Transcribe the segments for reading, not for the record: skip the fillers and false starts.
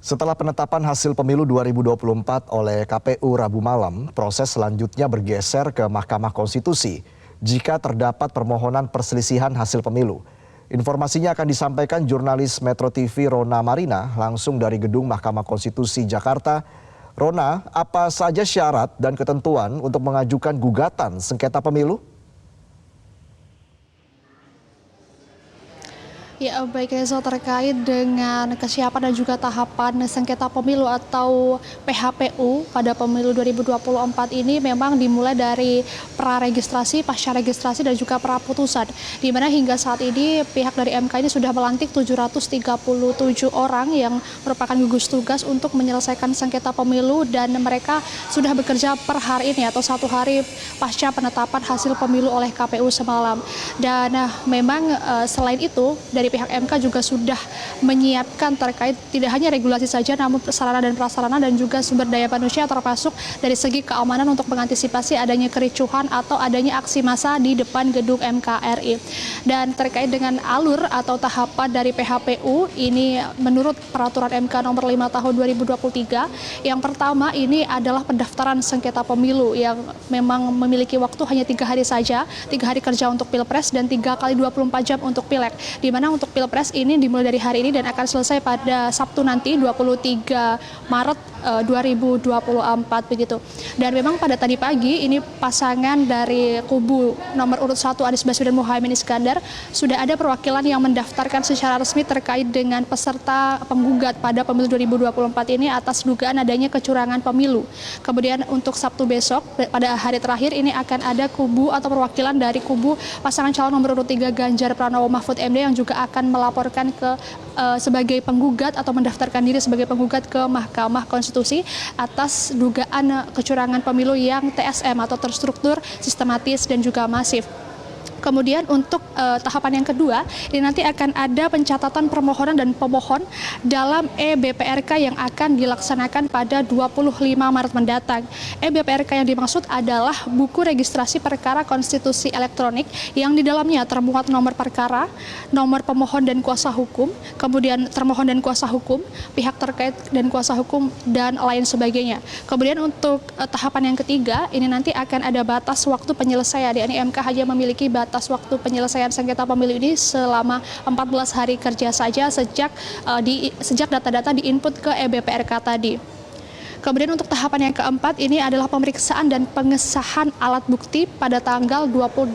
Setelah penetapan hasil pemilu 2024 oleh KPU Rabu malam, proses selanjutnya bergeser ke Mahkamah Konstitusi jika terdapat permohonan perselisihan hasil pemilu. Informasinya akan disampaikan jurnalis Metro TV Rona Marina langsung dari Gedung Mahkamah Konstitusi Jakarta. Rona, apa saja syarat dan ketentuan untuk mengajukan gugatan sengketa pemilu? Ya, baik Reza, terkait dengan kesiapan dan juga tahapan sengketa pemilu atau PHPU pada pemilu 2024 ini memang dimulai dari praregistrasi, pasca registrasi dan juga praputusan. Di mana hingga saat ini pihak dari MK ini sudah melantik 737 orang yang merupakan gugus tugas untuk menyelesaikan sengketa pemilu dan mereka sudah bekerja per hari ini atau satu hari pasca penetapan hasil pemilu oleh KPU semalam. Dan memang selain itu dari pihak MK juga sudah menyiapkan terkait tidak hanya regulasi saja namun sarana dan prasarana dan juga sumber daya manusia termasuk dari segi keamanan untuk mengantisipasi adanya kericuhan atau adanya aksi massa di depan gedung MKRI. Dan terkait dengan alur atau tahapan dari PHPU ini menurut peraturan MK nomor 5 tahun 2023 yang pertama ini adalah pendaftaran sengketa pemilu yang memang memiliki waktu hanya 3 hari saja, 3 hari kerja untuk Pilpres dan 3 kali 24 jam untuk Pileg, di mana untuk Pilpres ini dimulai dari hari ini dan akan selesai pada Sabtu nanti 23 Maret 2024 begitu. Dan memang pada tadi pagi ini pasangan dari kubu nomor urut 1 Anies Baswedan Muhaimin Iskandar sudah ada perwakilan yang mendaftarkan secara resmi terkait dengan peserta penggugat pada pemilu 2024 ini atas dugaan adanya kecurangan pemilu. Kemudian untuk Sabtu besok pada hari terakhir ini akan ada kubu atau perwakilan dari kubu pasangan calon nomor urut 3 Ganjar Pranowo Mahfud MD yang juga akan melaporkan ke sebagai penggugat atau mendaftarkan diri sebagai penggugat ke Mahkamah Konstitusi atas dugaan kecurangan pemilu yang TSM atau terstruktur, sistematis dan juga masif. Kemudian untuk tahapan yang kedua, ini nanti akan ada pencatatan permohonan dan pemohon dalam e-BPRK yang akan dilaksanakan pada 25 Maret mendatang. E-BPRK yang dimaksud adalah buku registrasi perkara konstitusi elektronik yang di dalamnya termuat nomor perkara, nomor pemohon dan kuasa hukum, kemudian termohon dan kuasa hukum, pihak terkait dan kuasa hukum, dan lain sebagainya. Kemudian untuk tahapan yang ketiga, ini nanti akan ada batas waktu penyelesaian. Di MK hanya memiliki batas waktu penyelesaian sengketa pemilu ini selama 14 hari kerja saja sejak data-data diinput ke e-BPRK tadi. Kemudian untuk tahapan yang keempat ini adalah pemeriksaan dan pengesahan alat bukti pada tanggal 28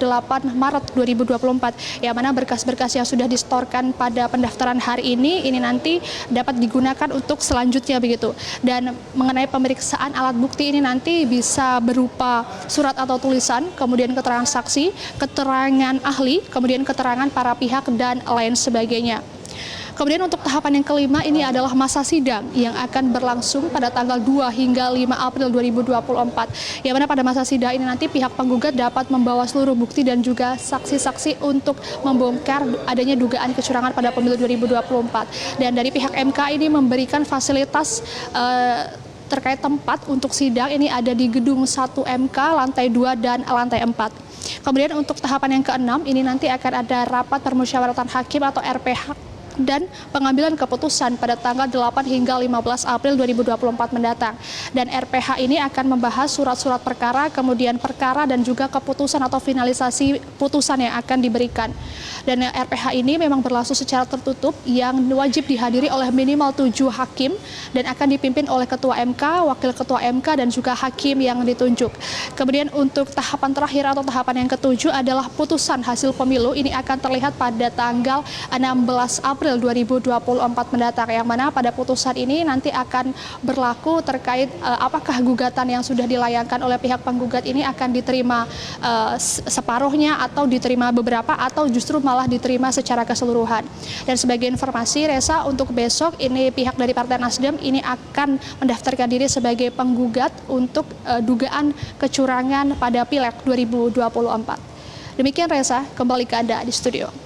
Maret 2024. Yang mana berkas-berkas yang sudah distorkan pada pendaftaran hari ini nanti dapat digunakan untuk selanjutnya begitu. Dan mengenai pemeriksaan alat bukti ini nanti bisa berupa surat atau tulisan, kemudian keterangan saksi, keterangan ahli, kemudian keterangan para pihak dan lain sebagainya. Kemudian untuk tahapan yang kelima ini adalah masa sidang yang akan berlangsung pada tanggal 2 hingga 5 April 2024. Yang mana pada masa sidang ini nanti pihak penggugat dapat membawa seluruh bukti dan juga saksi-saksi untuk membongkar adanya dugaan kecurangan pada pemilu 2024. Dan dari pihak MK ini memberikan fasilitas terkait tempat untuk sidang ini ada di gedung 1 MK, lantai 2 dan lantai 4. Kemudian untuk tahapan yang keenam ini nanti akan ada rapat permusyawaratan hakim atau RPH dan pengambilan keputusan pada tanggal 8 hingga 15 April 2024 mendatang. Dan RPH ini akan membahas surat-surat perkara, kemudian perkara dan juga keputusan atau finalisasi putusan yang akan diberikan. Dan RPH ini memang berlangsung secara tertutup yang wajib dihadiri oleh minimal 7 hakim dan akan dipimpin oleh Ketua MK, Wakil Ketua MK dan juga hakim yang ditunjuk. Kemudian untuk tahapan terakhir atau tahapan yang ketujuh adalah putusan hasil pemilu. Ini akan terlihat pada tanggal 16 April 2024 mendatang, yang mana pada putusan ini nanti akan berlaku terkait apakah gugatan yang sudah dilayangkan oleh pihak penggugat ini akan diterima separuhnya atau diterima beberapa atau justru malah diterima secara keseluruhan. Dan sebagai informasi Reza, untuk besok ini pihak dari Partai Nasdem ini akan mendaftarkan diri sebagai penggugat untuk dugaan kecurangan pada Pileg 2024. Demikian Reza, kembali ke Anda di studio.